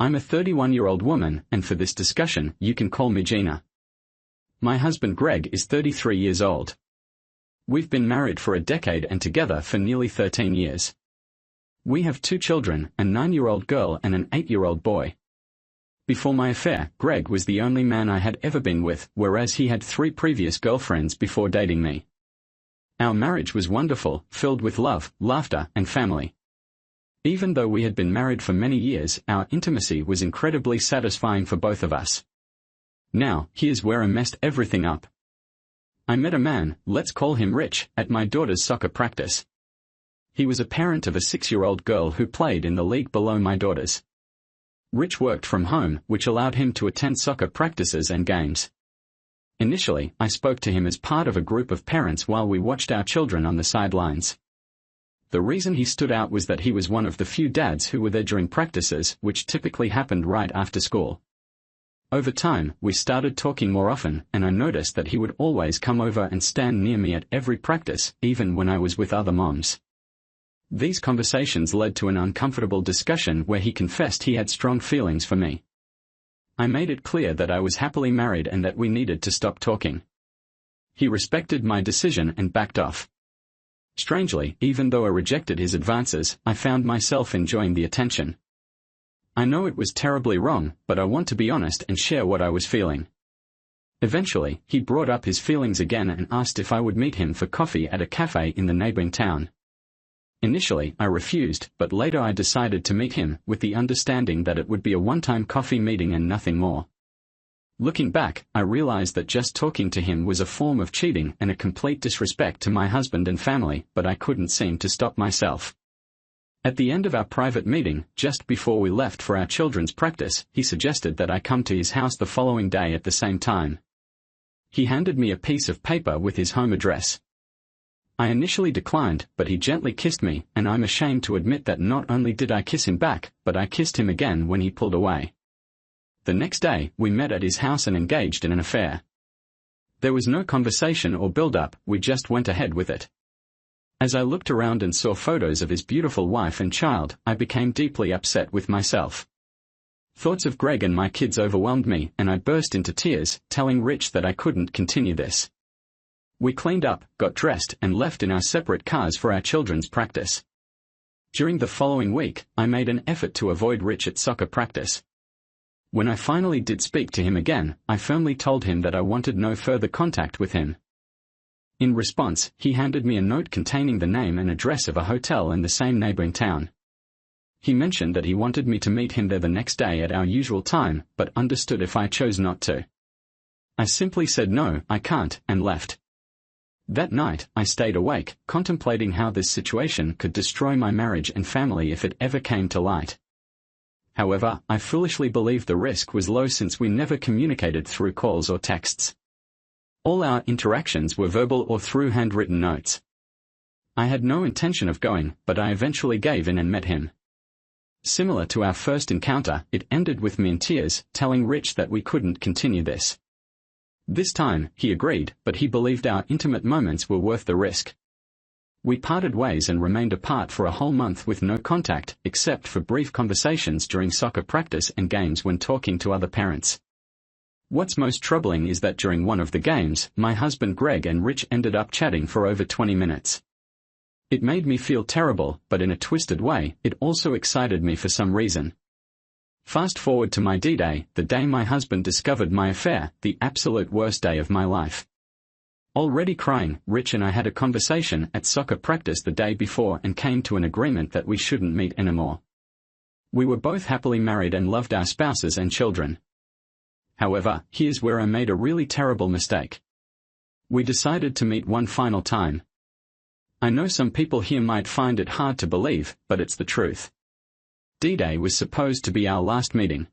I'm a 31-year-old woman, and for this discussion, you can call me Gina. My husband Greg is 33 years old. We've been married for a decade and together for nearly 13 years. We have 2 children, a 9-year-old girl and an 8-year-old boy. Before my affair, Greg was the only man I had ever been with, whereas he had 3 previous girlfriends before dating me. Our marriage was wonderful, filled with love, laughter, and family. Even though we had been married for many years, our intimacy was incredibly satisfying for both of us. Now, here's where I messed everything up. I met a man, let's call him Rich, at my daughter's soccer practice. He was a parent of a 6-year-old girl who played in the league below my daughter's. Rich worked from home, which allowed him to attend soccer practices and games. Initially, I spoke to him as part of a group of parents while we watched our children on the sidelines. The reason he stood out was that he was one of the few dads who were there during practices, which typically happened right after school. Over time, we started talking more often, and I noticed that he would always come over and stand near me at every practice, even when I was with other moms. These conversations led to an uncomfortable discussion where he confessed he had strong feelings for me. I made it clear that I was happily married and that we needed to stop talking. He respected my decision and backed off. Strangely, even though I rejected his advances, I found myself enjoying the attention. I know it was terribly wrong, but I want to be honest and share what I was feeling. Eventually, he brought up his feelings again and asked if I would meet him for coffee at a cafe in the neighboring town. Initially, I refused, but later I decided to meet him, with the understanding that it would be a one-time coffee meeting and nothing more. Looking back, I realized that just talking to him was a form of cheating and a complete disrespect to my husband and family, but I couldn't seem to stop myself. At the end of our private meeting, just before we left for our children's practice, he suggested that I come to his house the following day at the same time. He handed me a piece of paper with his home address. I initially declined, but he gently kissed me, and I'm ashamed to admit that not only did I kiss him back, but I kissed him again when he pulled away. The next day, we met at his house and engaged in an affair. There was no conversation or build-up, we just went ahead with it. As I looked around and saw photos of his beautiful wife and child, I became deeply upset with myself. Thoughts of Greg and my kids overwhelmed me, and I burst into tears, telling Rich that I couldn't continue this. We cleaned up, got dressed, and left in our separate cars for our children's practice. During the following week, I made an effort to avoid Rich at soccer practice. When I finally did speak to him again, I firmly told him that I wanted no further contact with him. In response, he handed me a note containing the name and address of a hotel in the same neighboring town. He mentioned that he wanted me to meet him there the next day at our usual time, but understood if I chose not to. I simply said no, I can't, and left. That night, I stayed awake, contemplating how this situation could destroy my marriage and family if it ever came to light. However, I foolishly believed the risk was low since we never communicated through calls or texts. All our interactions were verbal or through handwritten notes. I had no intention of going, but I eventually gave in and met him. Similar to our first encounter, it ended with me in tears, telling Rich that we couldn't continue this. This time, he agreed, but he believed our intimate moments were worth the risk. We parted ways and remained apart for a whole month with no contact, except for brief conversations during soccer practice and games when talking to other parents. What's most troubling is that during one of the games, my husband Greg and Rich ended up chatting for over 20 minutes. It made me feel terrible, but in a twisted way, it also excited me for some reason. Fast forward to my D-Day, the day my husband discovered my affair, the absolute worst day of my life. Already crying, Rich and I had a conversation at soccer practice the day before and came to an agreement that we shouldn't meet anymore. We were both happily married and loved our spouses and children. However, here's where I made a really terrible mistake. We decided to meet one final time. I know some people here might find it hard to believe, but it's the truth. D-Day was supposed to be our last meeting.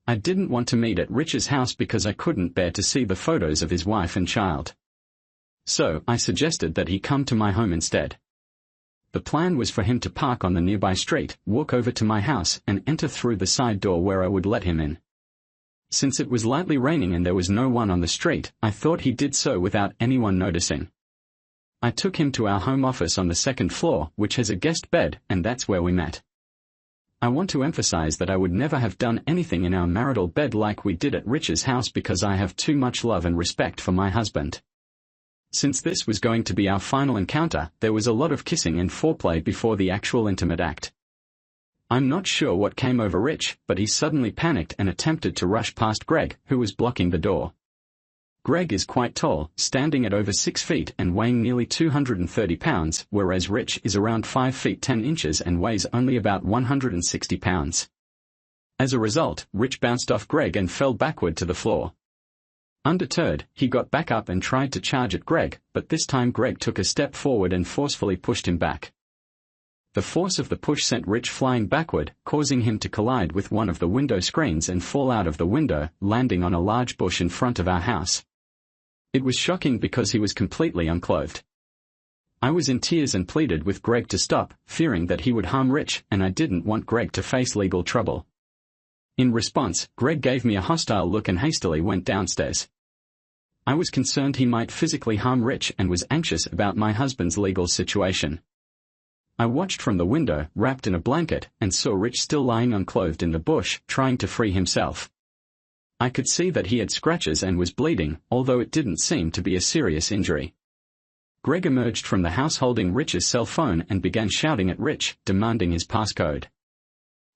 I didn't want to meet at Rich's house because I couldn't bear to see the photos of his wife and child. So, I suggested that he come to my home instead. The plan was for him to park on the nearby street, walk over to my house, and enter through the side door where I would let him in. Since it was lightly raining and there was no one on the street, I thought he did so without anyone noticing. I took him to our home office on the second floor, which has a guest bed, and that's where we met. I want to emphasize that I would never have done anything in our marital bed like we did at Rich's house because I have too much love and respect for my husband. Since this was going to be our final encounter, there was a lot of kissing and foreplay before the actual intimate act. I'm not sure what came over Rich, but he suddenly panicked and attempted to rush past Greg, who was blocking the door. Greg is quite tall, standing at over 6 feet and weighing nearly 230 pounds, whereas Rich is around 5 feet 10 inches and weighs only about 160 pounds. As a result, Rich bounced off Greg and fell backward to the floor. Undeterred, he got back up and tried to charge at Greg, but this time Greg took a step forward and forcefully pushed him back. The force of the push sent Rich flying backward, causing him to collide with one of the window screens and fall out of the window, landing on a large bush in front of our house. It was shocking because he was completely unclothed. I was in tears and pleaded with Greg to stop, fearing that he would harm Rich, and I didn't want Greg to face legal trouble. In response, Greg gave me a hostile look and hastily went downstairs. I was concerned he might physically harm Rich and was anxious about my husband's legal situation. I watched from the window, wrapped in a blanket, and saw Rich still lying unclothed in the bush, trying to free himself. I could see that he had scratches and was bleeding, although it didn't seem to be a serious injury. Greg emerged from the house holding Rich's cell phone and began shouting at Rich, demanding his passcode.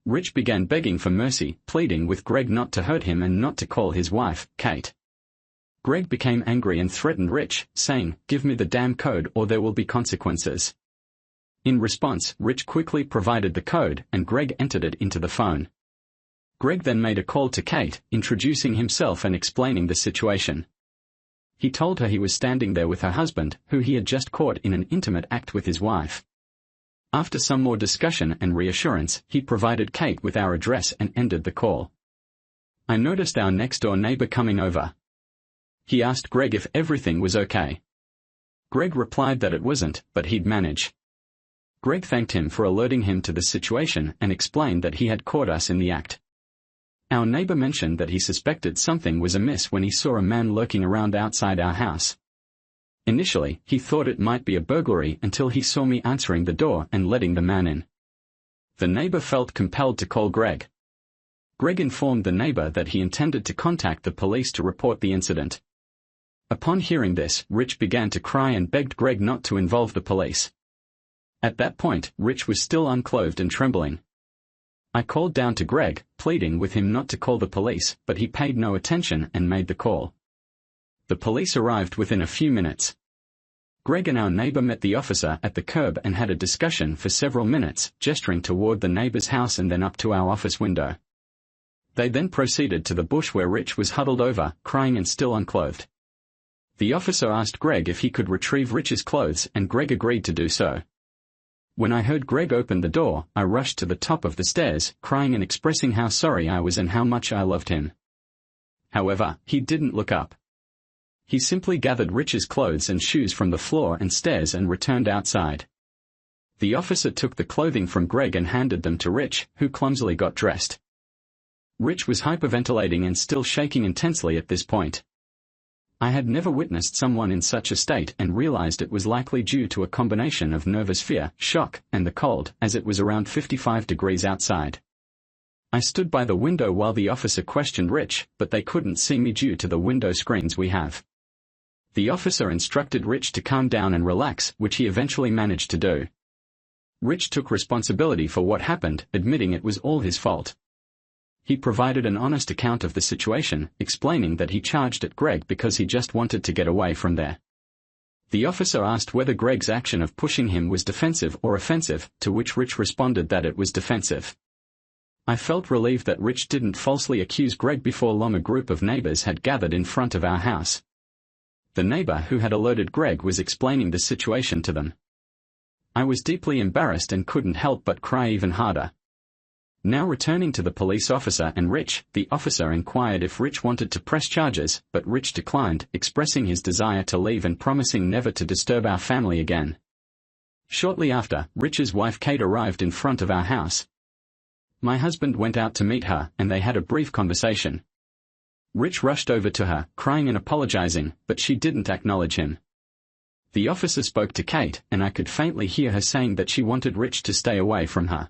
Rich began begging for mercy, pleading with Greg not to hurt him and not to call his wife, Kate. Greg became angry and threatened Rich, saying, "Give me the damn code or there will be consequences." In response, Rich quickly provided the code and Greg entered it into the phone. Greg then made a call to Kate, introducing himself and explaining the situation. He told her he was standing there with her husband, who he had just caught in an intimate act with his wife. After some more discussion and reassurance, he provided Kate with our address and ended the call. I noticed our next-door neighbor coming over. He asked Greg if everything was okay. Greg replied that it wasn't, but he'd manage. Greg thanked him for alerting him to the situation and explained that he had caught us in the act. Our neighbor mentioned that he suspected something was amiss when he saw a man lurking around outside our house. Initially, he thought it might be a burglary until he saw me answering the door and letting the man in. The neighbor felt compelled to call Greg. Greg informed the neighbor that he intended to contact the police to report the incident. Upon hearing this, Rich began to cry and begged Greg not to involve the police. At that point, Rich was still unclothed and trembling. I called down to Greg, pleading with him not to call the police, but he paid no attention and made the call. The police arrived within a few minutes. Greg and our neighbor met the officer at the curb and had a discussion for several minutes, gesturing toward the neighbor's house and then up to our office window. They then proceeded to the bush where Rich was huddled over, crying and still unclothed. The officer asked Greg if he could retrieve Rich's clothes and Greg agreed to do so. When I heard Greg open the door, I rushed to the top of the stairs, crying and expressing how sorry I was and how much I loved him. However, he didn't look up. He simply gathered Rich's clothes and shoes from the floor and stairs and returned outside. The officer took the clothing from Greg and handed them to Rich, who clumsily got dressed. Rich was hyperventilating and still shaking intensely at this point. I had never witnessed someone in such a state and realized it was likely due to a combination of nervous fear, shock, and the cold, as it was around 55 degrees outside. I stood by the window while the officer questioned Rich, but they couldn't see me due to the window screens we have. The officer instructed Rich to calm down and relax, which he eventually managed to do. Rich took responsibility for what happened, admitting it was all his fault. He provided an honest account of the situation, explaining that he charged at Greg because he just wanted to get away from there. The officer asked whether Greg's action of pushing him was defensive or offensive, to which Rich responded that it was defensive. I felt relieved that Rich didn't falsely accuse Greg. Before long, a group of neighbors had gathered in front of our house. The neighbor who had alerted Greg was explaining the situation to them. I was deeply embarrassed and couldn't help but cry even harder. Now returning to the police officer and Rich, the officer inquired if Rich wanted to press charges, but Rich declined, expressing his desire to leave and promising never to disturb our family again. Shortly after, Rich's wife Kate arrived in front of our house. My husband went out to meet her, and they had a brief conversation. Rich rushed over to her, crying and apologizing, but she didn't acknowledge him. The officer spoke to Kate, and I could faintly hear her saying that she wanted Rich to stay away from her.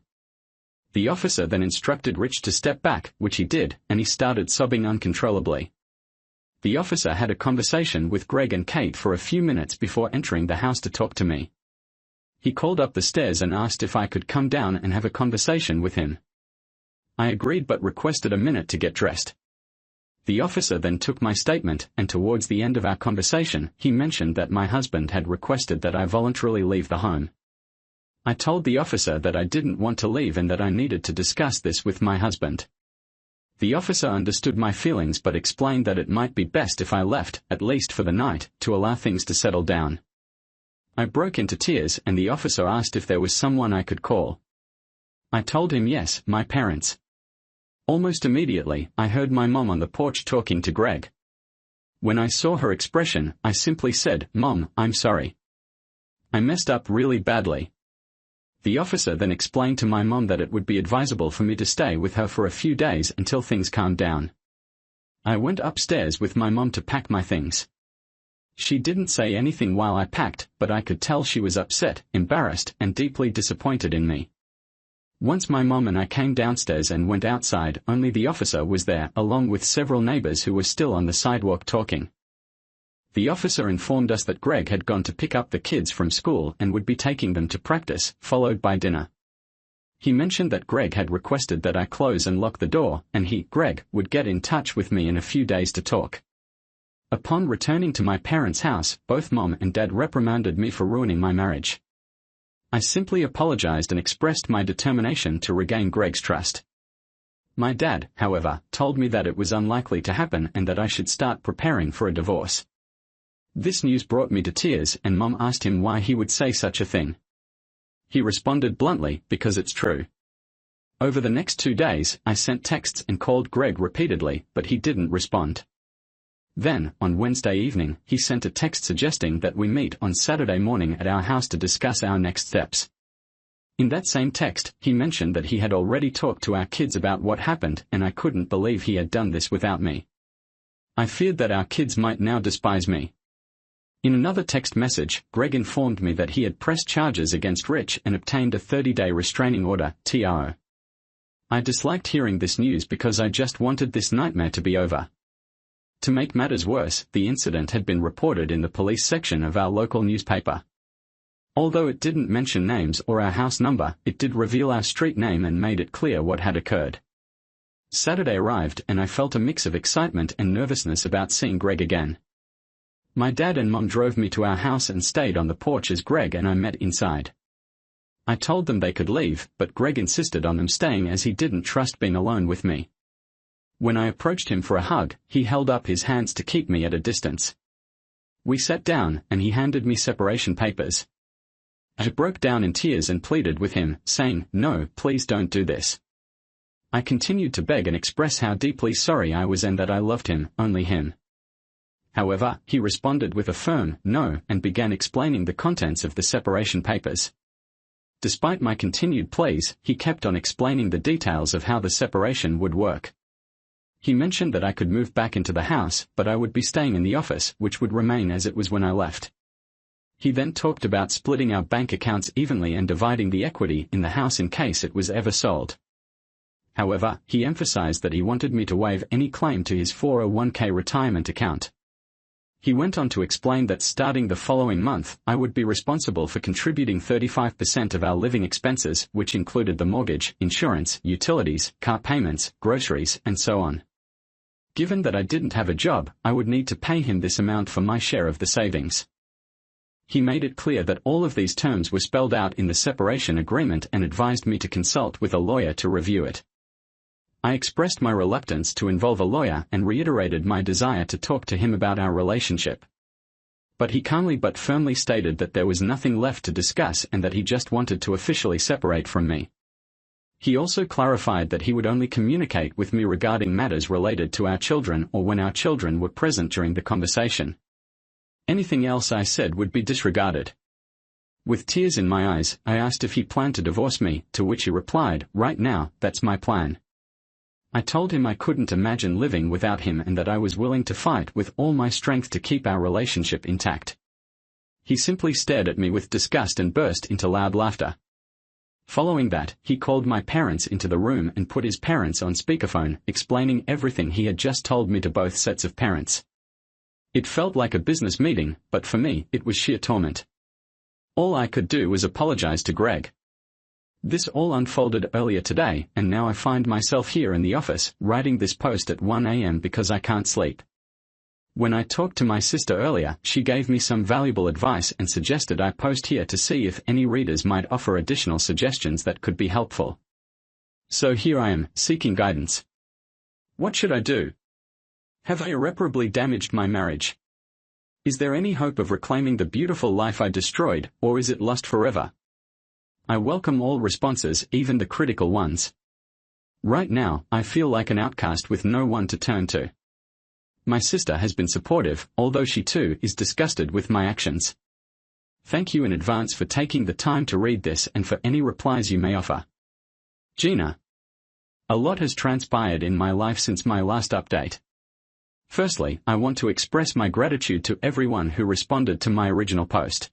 The officer then instructed Rich to step back, which he did, and he started sobbing uncontrollably. The officer had a conversation with Greg and Kate for a few minutes before entering the house to talk to me. He called up the stairs and asked if I could come down and have a conversation with him. I agreed but requested a minute to get dressed. The officer then took my statement, and towards the end of our conversation, he mentioned that my husband had requested that I voluntarily leave the home. I told the officer that I didn't want to leave and that I needed to discuss this with my husband. The officer understood my feelings but explained that it might be best if I left, at least for the night, to allow things to settle down. I broke into tears and the officer asked if there was someone I could call. I told him yes, my parents. Almost immediately, I heard my mom on the porch talking to Greg. When I saw her expression, I simply said, "Mom, I'm sorry. I messed up really badly." The officer then explained to my mom that it would be advisable for me to stay with her for a few days until things calmed down. I went upstairs with my mom to pack my things. She didn't say anything while I packed, but I could tell she was upset, embarrassed, and deeply disappointed in me. Once my mom and I came downstairs and went outside, only the officer was there, along with several neighbors who were still on the sidewalk talking. The officer informed us that Greg had gone to pick up the kids from school and would be taking them to practice, followed by dinner. He mentioned that Greg had requested that I close and lock the door, and he, Greg, would get in touch with me in a few days to talk. Upon returning to my parents' house, both Mom and Dad reprimanded me for ruining my marriage. I simply apologized and expressed my determination to regain Greg's trust. My dad, however, told me that it was unlikely to happen and that I should start preparing for a divorce. This news brought me to tears and Mom asked him why he would say such a thing. He responded bluntly, "Because it's true." Over the next 2 days, I sent texts and called Greg repeatedly, but he didn't respond. Then, on Wednesday evening, he sent a text suggesting that we meet on Saturday morning at our house to discuss our next steps. In that same text, he mentioned that he had already talked to our kids about what happened, and I couldn't believe he had done this without me. I feared that our kids might now despise me. In another text message, Greg informed me that he had pressed charges against Rich and obtained a 30-day restraining order, TRO. I disliked hearing this news because I just wanted this nightmare to be over. To make matters worse, the incident had been reported in the police section of our local newspaper. Although it didn't mention names or our house number, it did reveal our street name and made it clear what had occurred. Saturday arrived and I felt a mix of excitement and nervousness about seeing Greg again. My dad and Mom drove me to our house and stayed on the porch as Greg and I met inside. I told them they could leave, but Greg insisted on them staying as he didn't trust being alone with me. When I approached him for a hug, he held up his hands to keep me at a distance. We sat down, and he handed me separation papers. I broke down in tears and pleaded with him, saying, "No, please don't do this." I continued to beg and express how deeply sorry I was and that I loved him, only him. However, he responded with a firm no and began explaining the contents of the separation papers. Despite my continued pleas, he kept on explaining the details of how the separation would work. He mentioned that I could move back into the house, but I would be staying in the office, which would remain as it was when I left. He then talked about splitting our bank accounts evenly and dividing the equity in the house in case it was ever sold. However, he emphasized that he wanted me to waive any claim to his 401k retirement account. He went on to explain that starting the following month, I would be responsible for contributing 35% of our living expenses, which included the mortgage, insurance, utilities, car payments, groceries, and so on. Given that I didn't have a job, I would need to pay him this amount for my share of the savings. He made it clear that all of these terms were spelled out in the separation agreement and advised me to consult with a lawyer to review it. I expressed my reluctance to involve a lawyer and reiterated my desire to talk to him about our relationship. But he calmly but firmly stated that there was nothing left to discuss and that he just wanted to officially separate from me. He also clarified that he would only communicate with me regarding matters related to our children or when our children were present during the conversation. Anything else I said would be disregarded. With tears in my eyes, I asked if he planned to divorce me, to which he replied, "Right now, that's my plan." I told him I couldn't imagine living without him and that I was willing to fight with all my strength to keep our relationship intact. He simply stared at me with disgust and burst into loud laughter. Following that, he called my parents into the room and put his parents on speakerphone, explaining everything he had just told me to both sets of parents. It felt like a business meeting, but for me, it was sheer torment. All I could do was apologize to Greg. This all unfolded earlier today, and now I find myself here in the office, writing this post at 1 a.m. because I can't sleep. When I talked to my sister earlier, she gave me some valuable advice and suggested I post here to see if any readers might offer additional suggestions that could be helpful. So here I am, seeking guidance. What should I do? Have I irreparably damaged my marriage? Is there any hope of reclaiming the beautiful life I destroyed, or is it lost forever? I welcome all responses, even the critical ones. Right now, I feel like an outcast with no one to turn to. My sister has been supportive, although she too is disgusted with my actions. Thank you in advance for taking the time to read this and for any replies you may offer. Gina. A lot has transpired in my life since my last update. Firstly, I want to express my gratitude to everyone who responded to my original post.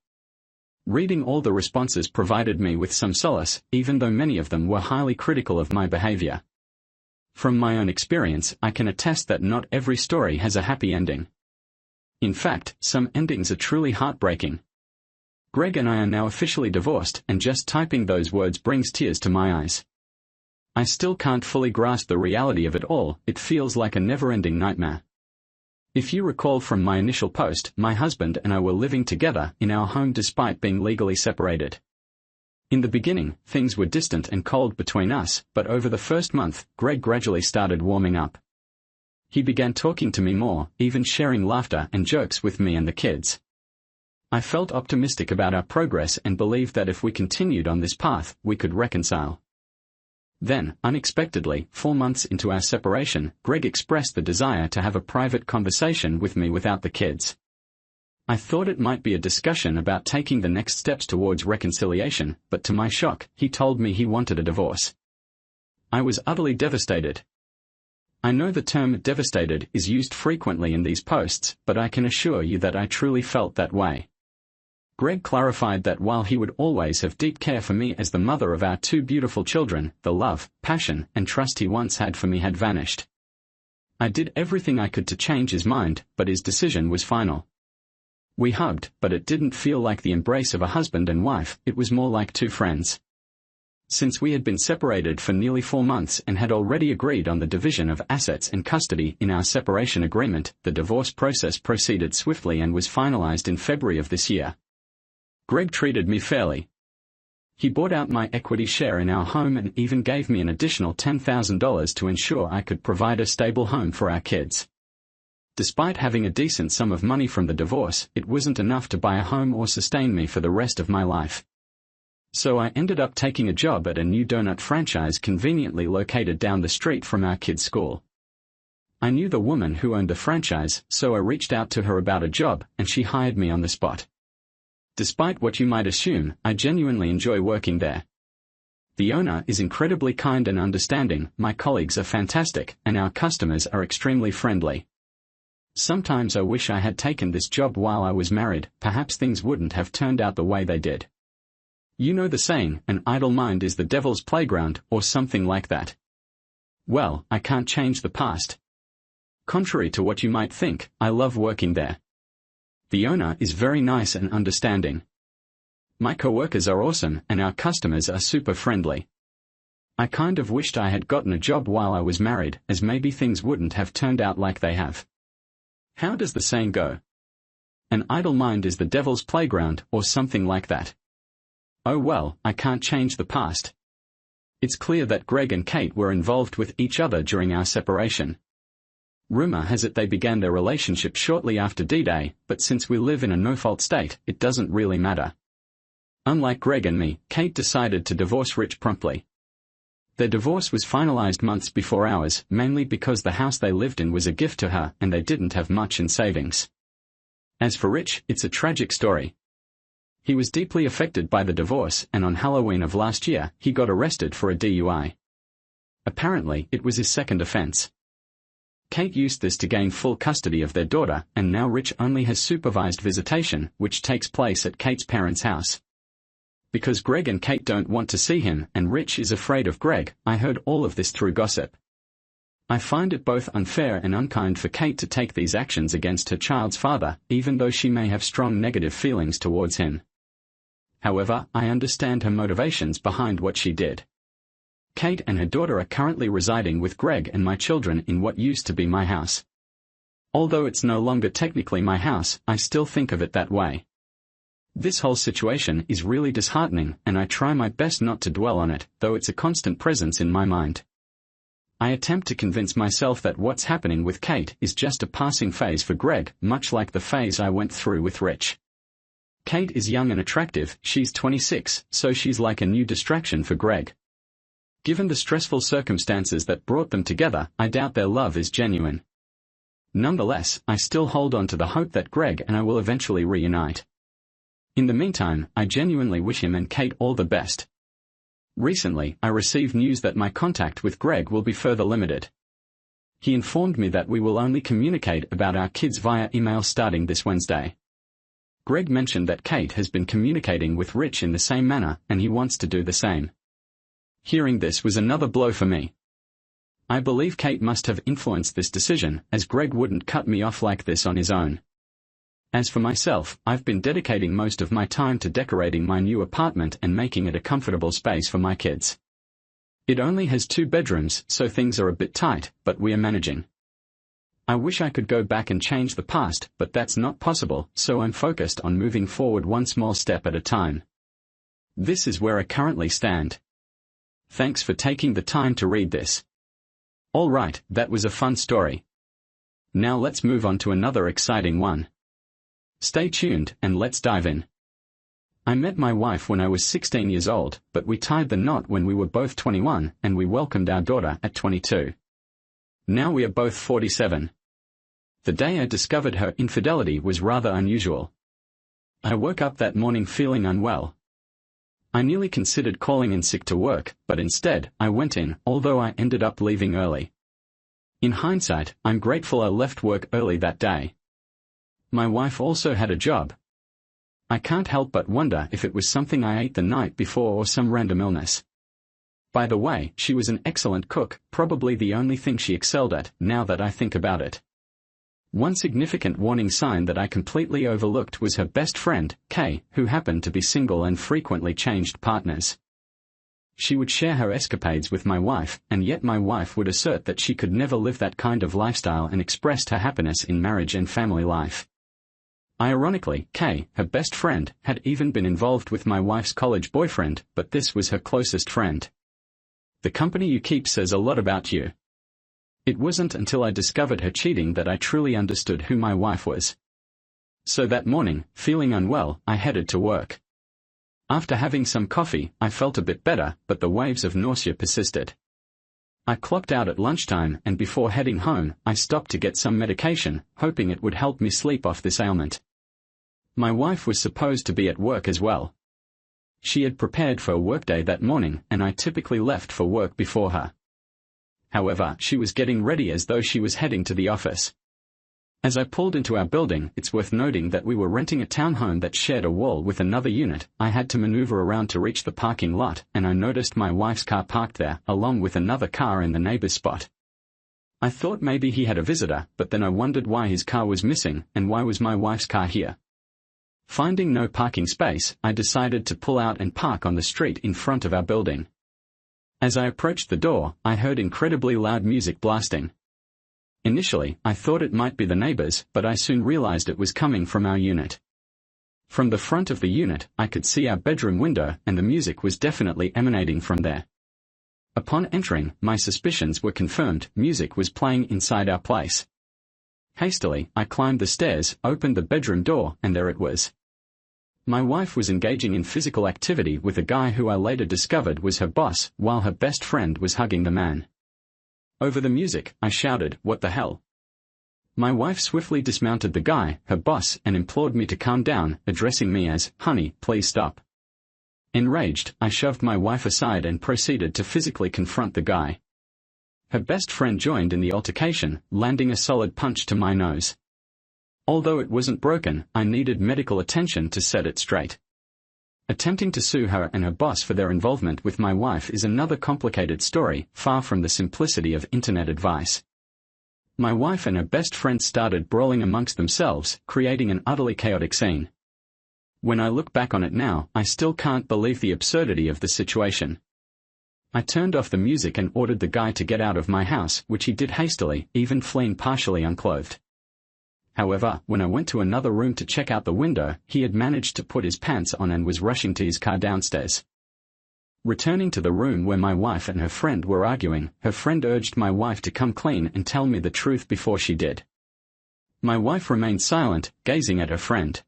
Reading all the responses provided me with some solace, even though many of them were highly critical of my behavior. From my own experience, I can attest that not every story has a happy ending. In fact, some endings are truly heartbreaking. Greg and I are now officially divorced, and just typing those words brings tears to my eyes. I still can't fully grasp the reality of it all. It feels like a never-ending nightmare. If you recall from my initial post, my husband and I were living together in our home despite being legally separated. In the beginning, things were distant and cold between us, but over the first month, Greg gradually started warming up. He began talking to me more, even sharing laughter and jokes with me and the kids. I felt optimistic about our progress and believed that if we continued on this path, we could reconcile. Then, unexpectedly, 4 months into our separation, Greg expressed the desire to have a private conversation with me without the kids. I thought it might be a discussion about taking the next steps towards reconciliation, but to my shock, he told me he wanted a divorce. I was utterly devastated. I know the term devastated is used frequently in these posts, but I can assure you that I truly felt that way. Greg clarified that while he would always have deep care for me as the mother of our 2 beautiful children, the love, passion, and trust he once had for me had vanished. I did everything I could to change his mind, but his decision was final. We hugged, but it didn't feel like the embrace of a husband and wife, it was more like 2 friends. Since we had been separated for nearly 4 months and had already agreed on the division of assets and custody in our separation agreement, the divorce process proceeded swiftly and was finalized in February of this year. Greg treated me fairly. He bought out my equity share in our home and even gave me an additional $10,000 to ensure I could provide a stable home for our kids. Despite having a decent sum of money from the divorce, it wasn't enough to buy a home or sustain me for the rest of my life. So I ended up taking a job at a new donut franchise conveniently located down the street from our kids' school. I knew the woman who owned the franchise, so I reached out to her about a job, and she hired me on the spot. Despite what you might assume, I genuinely enjoy working there. The owner is incredibly kind and understanding, my colleagues are fantastic, and our customers are extremely friendly. Sometimes I wish I had taken this job while I was married, perhaps things wouldn't have turned out the way they did. You know the saying, an idle mind is the devil's playground, or something like that. Well, I can't change the past. Contrary to what you might think, I love working there. The owner is very nice and understanding. My coworkers are awesome, and our customers are super friendly. I kind of wished I had gotten a job while I was married, as maybe things wouldn't have turned out like they have. How does the saying go? An idle mind is the devil's playground, or something like that. Oh well, I can't change the past. It's clear that Greg and Kate were involved with each other during our separation. Rumor has it they began their relationship shortly after D-Day, but since we live in a no-fault state, it doesn't really matter. Unlike Greg and me, Kate decided to divorce Rich promptly. Their divorce was finalized months before ours, mainly because the house they lived in was a gift to her and they didn't have much in savings. As for Rich, it's a tragic story. He was deeply affected by the divorce, and on Halloween of last year, he got arrested for a DUI. Apparently, it was his second offense. Kate used this to gain full custody of their daughter, and now Rich only has supervised visitation, which takes place at Kate's parents' house. Because Greg and Kate don't want to see him and Rich is afraid of Greg. I heard all of this through gossip. I find it both unfair and unkind for Kate to take these actions against her child's father, even though she may have strong negative feelings towards him. However, I understand her motivations behind what she did. Kate and her daughter are currently residing with Greg and my children in what used to be my house. Although it's no longer technically my house, I still think of it that way. This whole situation is really disheartening, and I try my best not to dwell on it, though it's a constant presence in my mind. I attempt to convince myself that what's happening with Kate is just a passing phase for Greg, much like the phase I went through with Rich. Kate is young and attractive, she's 26, so she's like a new distraction for Greg. Given the stressful circumstances that brought them together, I doubt their love is genuine. Nonetheless, I still hold on to the hope that Greg and I will eventually reunite. In the meantime, I genuinely wish him and Kate all the best. Recently, I received news that my contact with Greg will be further limited. He informed me that we will only communicate about our kids via email starting this Wednesday. Greg mentioned that Kate has been communicating with Rich in the same manner, and he wants to do the same. Hearing this was another blow for me. I believe Kate must have influenced this decision, as Greg wouldn't cut me off like this on his own. As for myself, I've been dedicating most of my time to decorating my new apartment and making it a comfortable space for my kids. It only has 2 bedrooms, so things are a bit tight, but we are managing. I wish I could go back and change the past, but that's not possible, so I'm focused on moving forward one small step at a time. This is where I currently stand. Thanks for taking the time to read this. Alright, that was a fun story. Now let's move on to another exciting one. Stay tuned, and let's dive in. I met my wife when I was 16 years old, but we tied the knot when we were both 21, and we welcomed our daughter at 22. Now we are both 47. The day I discovered her infidelity was rather unusual. I woke up that morning feeling unwell. I nearly considered calling in sick to work, but instead, I went in, although I ended up leaving early. In hindsight, I'm grateful I left work early that day. My wife also had a job. I can't help but wonder if it was something I ate the night before or some random illness. By the way, she was an excellent cook, probably the only thing she excelled at, now that I think about it. One significant warning sign that I completely overlooked was her best friend, Kay, who happened to be single and frequently changed partners. She would share her escapades with my wife, and yet my wife would assert that she could never live that kind of lifestyle and expressed her happiness in marriage and family life. Ironically, Kay, her best friend, had even been involved with my wife's college boyfriend, but this was her closest friend. The company you keep says a lot about you. It wasn't until I discovered her cheating that I truly understood who my wife was. So that morning, feeling unwell, I headed to work. After having some coffee, I felt a bit better, but the waves of nausea persisted. I clocked out at lunchtime, and before heading home, I stopped to get some medication, hoping it would help me sleep off this ailment. My wife was supposed to be at work as well. She had prepared for a workday that morning, and I typically left for work before her. However, she was getting ready as though she was heading to the office. As I pulled into our building, it's worth noting that we were renting a townhome that shared a wall with another unit. I had to maneuver around to reach the parking lot, and I noticed my wife's car parked there, along with another car in the neighbor's spot. I thought maybe he had a visitor, but then I wondered why his car was missing, and why was my wife's car here. Finding no parking space, I decided to pull out and park on the street in front of our building. As I approached the door, I heard incredibly loud music blasting. Initially, I thought it might be the neighbors, but I soon realized it was coming from our unit. From the front of the unit, I could see our bedroom window, and the music was definitely emanating from there. Upon entering, my suspicions were confirmed. Music was playing inside our place. Hastily, I climbed the stairs, opened the bedroom door, and there it was. My wife was engaging in physical activity with a guy who I later discovered was her boss, while her best friend was hugging the man. Over the music, I shouted, "What the hell?" My wife swiftly dismounted the guy, her boss, and implored me to calm down, addressing me as, "Honey, please stop." Enraged, I shoved my wife aside and proceeded to physically confront the guy. Her best friend joined in the altercation, landing a solid punch to my nose. Although it wasn't broken, I needed medical attention to set it straight. Attempting to sue her and her boss for their involvement with my wife is another complicated story, far from the simplicity of internet advice. My wife and her best friend started brawling amongst themselves, creating an utterly chaotic scene. When I look back on it now, I still can't believe the absurdity of the situation. I turned off the music and ordered the guy to get out of my house, which he did hastily, even fleeing partially unclothed. However, when I went to another room to check out the window, he had managed to put his pants on and was rushing to his car downstairs. Returning to the room where my wife and her friend were arguing, her friend urged my wife to come clean and tell me the truth before she did. My wife remained silent, gazing at her friend.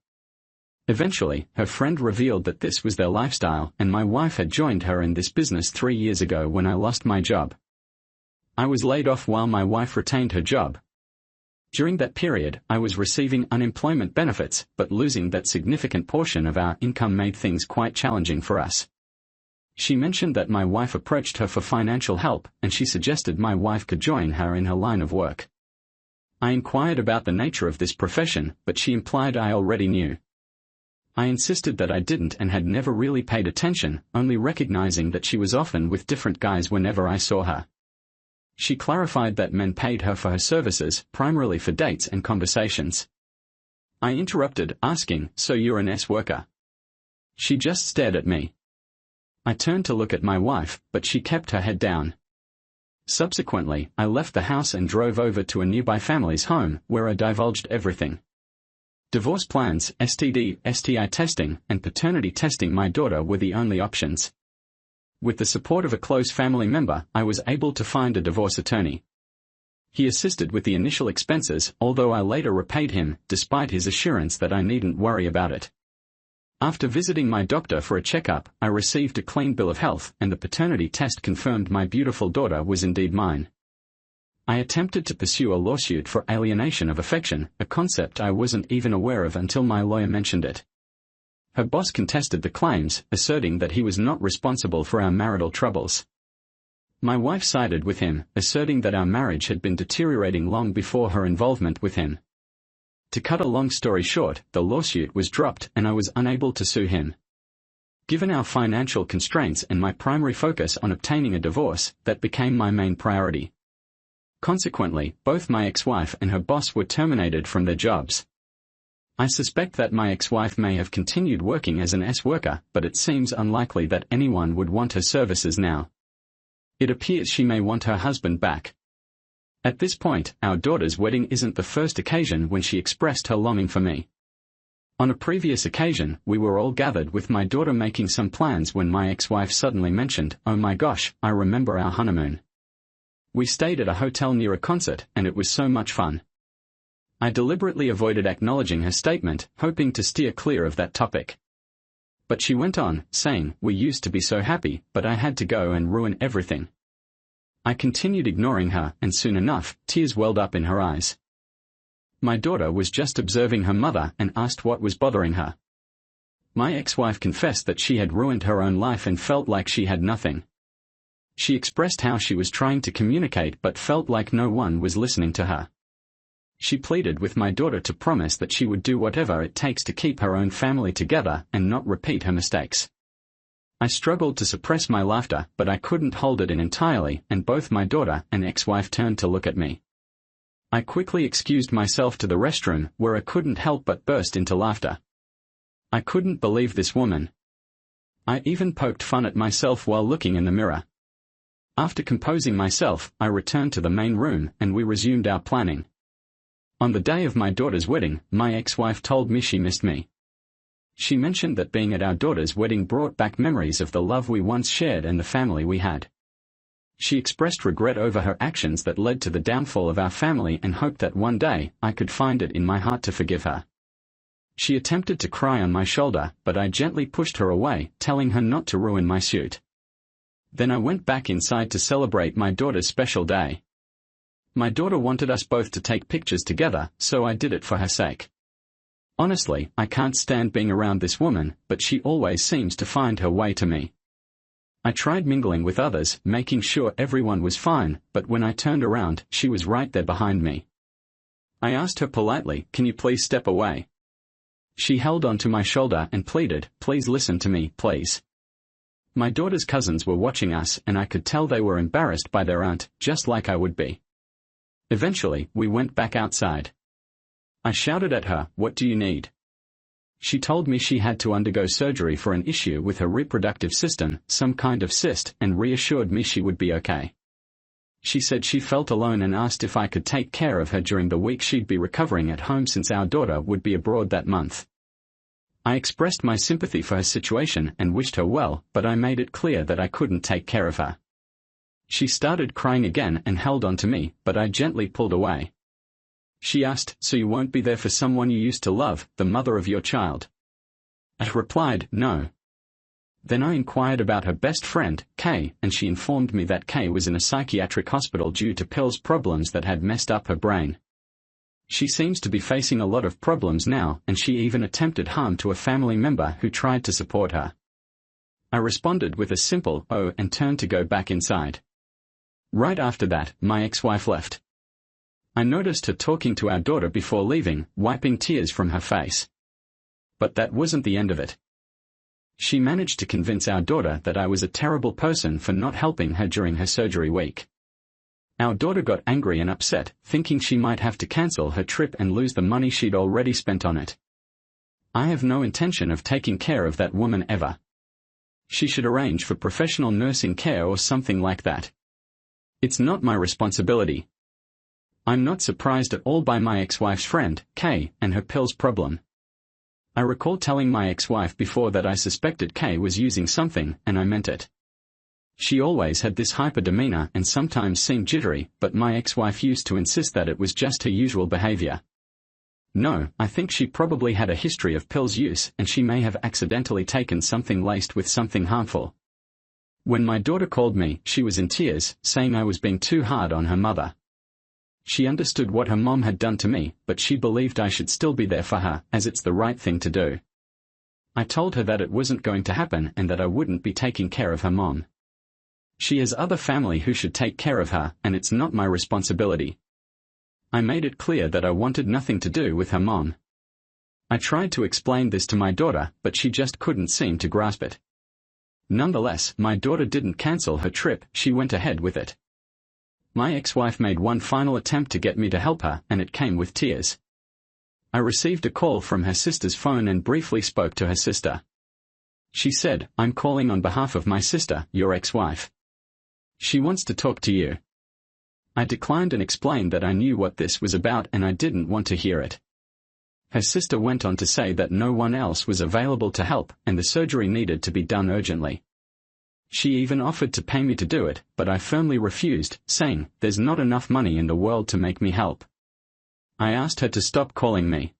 Eventually, her friend revealed that this was their lifestyle, and my wife had joined her in this business 3 years ago when I lost my job. I was laid off while my wife retained her job. During that period, I was receiving unemployment benefits, but losing that significant portion of our income made things quite challenging for us. She mentioned that my wife approached her for financial help, and she suggested my wife could join her in her line of work. I inquired about the nature of this profession, but she implied I already knew. I insisted that I didn't and had never really paid attention, only recognizing that she was often with different guys whenever I saw her. She clarified that men paid her for her services, primarily for dates and conversations. I interrupted, asking, "So you're an S-worker?" She just stared at me. I turned to look at my wife, but she kept her head down. Subsequently, I left the house and drove over to a nearby family's home, where I divulged everything. Divorce plans, STD, STI testing, and paternity testing my daughter were the only options. With the support of a close family member, I was able to find a divorce attorney. He assisted with the initial expenses, although I later repaid him, despite his assurance that I needn't worry about it. After visiting my doctor for a checkup, I received a clean bill of health, and the paternity test confirmed my beautiful daughter was indeed mine. I attempted to pursue a lawsuit for alienation of affection, a concept I wasn't even aware of until my lawyer mentioned it. Her boss contested the claims, asserting that he was not responsible for our marital troubles. My wife sided with him, asserting that our marriage had been deteriorating long before her involvement with him. To cut a long story short, the lawsuit was dropped and I was unable to sue him. Given our financial constraints and my primary focus on obtaining a divorce, that became my main priority. Consequently, both my ex-wife and her boss were terminated from their jobs. I suspect that my ex-wife may have continued working as an S-worker, but it seems unlikely that anyone would want her services now. It appears she may want her husband back. At this point, our daughter's wedding isn't the first occasion when she expressed her longing for me. On a previous occasion, we were all gathered with my daughter making some plans when my ex-wife suddenly mentioned, "Oh my gosh, I remember our honeymoon. We stayed at a hotel near a concert, and it was so much fun." I deliberately avoided acknowledging her statement, hoping to steer clear of that topic. But she went on, saying, "We used to be so happy, but I had to go and ruin everything." I continued ignoring her, and soon enough, tears welled up in her eyes. My daughter was just observing her mother and asked what was bothering her. My ex-wife confessed that she had ruined her own life and felt like she had nothing. She expressed how she was trying to communicate but felt like no one was listening to her. She pleaded with my daughter to promise that she would do whatever it takes to keep her own family together and not repeat her mistakes. I struggled to suppress my laughter, but I couldn't hold it in entirely, and both my daughter and ex-wife turned to look at me. I quickly excused myself to the restroom, where I couldn't help but burst into laughter. I couldn't believe this woman. I even poked fun at myself while looking in the mirror. After composing myself, I returned to the main room, and we resumed our planning. On the day of my daughter's wedding, my ex-wife told me she missed me. She mentioned that being at our daughter's wedding brought back memories of the love we once shared and the family we had. She expressed regret over her actions that led to the downfall of our family and hoped that one day, I could find it in my heart to forgive her. She attempted to cry on my shoulder, but I gently pushed her away, telling her not to ruin my suit. Then I went back inside to celebrate my daughter's special day. My daughter wanted us both to take pictures together, so I did it for her sake. Honestly, I can't stand being around this woman, but she always seems to find her way to me. I tried mingling with others, making sure everyone was fine, but when I turned around, she was right there behind me. I asked her politely, "Can you please step away?" She held onto my shoulder and pleaded, "Please listen to me, please." My daughter's cousins were watching us and I could tell they were embarrassed by their aunt, just like I would be. Eventually, we went back outside. I shouted at her, "What do you need?" She told me she had to undergo surgery for an issue with her reproductive system, some kind of cyst, and reassured me she would be okay. She said she felt alone and asked if I could take care of her during the week she'd be recovering at home since our daughter would be abroad that month. I expressed my sympathy for her situation and wished her well, but I made it clear that I couldn't take care of her. She started crying again and held on to me, but I gently pulled away. She asked, "So you won't be there for someone you used to love, the mother of your child?" I replied, "No." Then I inquired about her best friend, Kay, and she informed me that Kay was in a psychiatric hospital due to pills problems that had messed up her brain. She seems to be facing a lot of problems now, and she even attempted harm to a family member who tried to support her. I responded with a simple "oh" and turned to go back inside. Right after that, my ex-wife left. I noticed her talking to our daughter before leaving, wiping tears from her face. But that wasn't the end of it. She managed to convince our daughter that I was a terrible person for not helping her during her surgery week. Our daughter got angry and upset, thinking she might have to cancel her trip and lose the money she'd already spent on it. I have no intention of taking care of that woman ever. She should arrange for professional nursing care or something like that. It's not my responsibility. I'm not surprised at all by my ex-wife's friend, Kay, and her pills problem. I recall telling my ex-wife before that I suspected Kay was using something, and I meant it. She always had this hyper demeanor and sometimes seemed jittery, but my ex-wife used to insist that it was just her usual behavior. No, I think she probably had a history of pills use and she may have accidentally taken something laced with something harmful. When my daughter called me, she was in tears, saying I was being too hard on her mother. She understood what her mom had done to me, but she believed I should still be there for her, as it's the right thing to do. I told her that it wasn't going to happen and that I wouldn't be taking care of her mom. She has other family who should take care of her, and it's not my responsibility. I made it clear that I wanted nothing to do with her mom. I tried to explain this to my daughter, but she just couldn't seem to grasp it. Nonetheless, my daughter didn't cancel her trip, she went ahead with it. My ex-wife made one final attempt to get me to help her, and it came with tears. I received a call from her sister's phone and briefly spoke to her sister. She said, "I'm calling on behalf of my sister, your ex-wife. She wants to talk to you." I declined and explained that I knew what this was about and I didn't want to hear it. Her sister went on to say that no one else was available to help and the surgery needed to be done urgently. She even offered to pay me to do it, but I firmly refused, saying, "There's not enough money in the world to make me help." I asked her to stop calling me.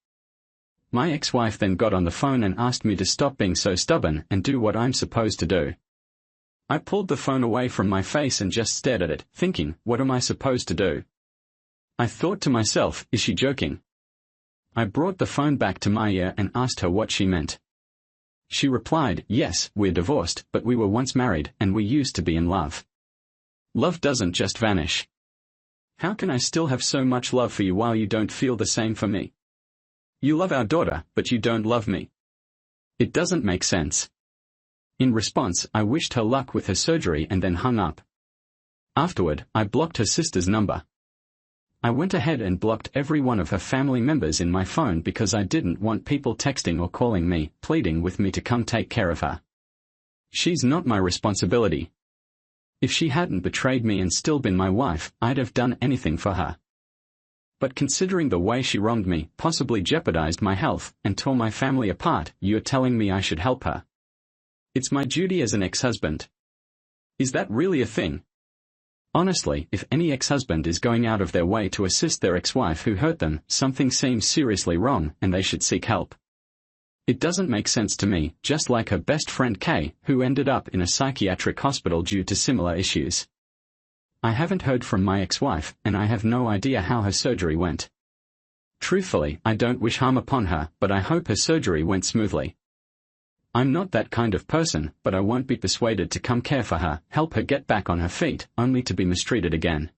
My ex-wife then got on the phone and asked me to stop being so stubborn and do what I'm supposed to do. I pulled the phone away from my face and just stared at it, thinking, what am I supposed to do? I thought to myself, is she joking? I brought the phone back to my ear and asked her what she meant. She replied, "Yes, we're divorced, but we were once married, and we used to be in love. Love doesn't just vanish. How can I still have so much love for you while you don't feel the same for me? You love our daughter, but you don't love me. It doesn't make sense." In response, I wished her luck with her surgery and then hung up. Afterward, I blocked her sister's number. I went ahead and blocked every one of her family members in my phone because I didn't want people texting or calling me, pleading with me to come take care of her. She's not my responsibility. If she hadn't betrayed me and still been my wife, I'd have done anything for her. But considering the way she wronged me, possibly jeopardized my health, and tore my family apart, you're telling me I should help her. It's my duty as an ex-husband. Is that really a thing? Honestly, if any ex-husband is going out of their way to assist their ex-wife who hurt them, something seems seriously wrong and they should seek help. It doesn't make sense to me, just like her best friend Kay, who ended up in a psychiatric hospital due to similar issues. I haven't heard from my ex-wife, and I have no idea how her surgery went. Truthfully, I don't wish harm upon her, but I hope her surgery went smoothly. I'm not that kind of person, but I won't be persuaded to come care for her, help her get back on her feet, only to be mistreated again.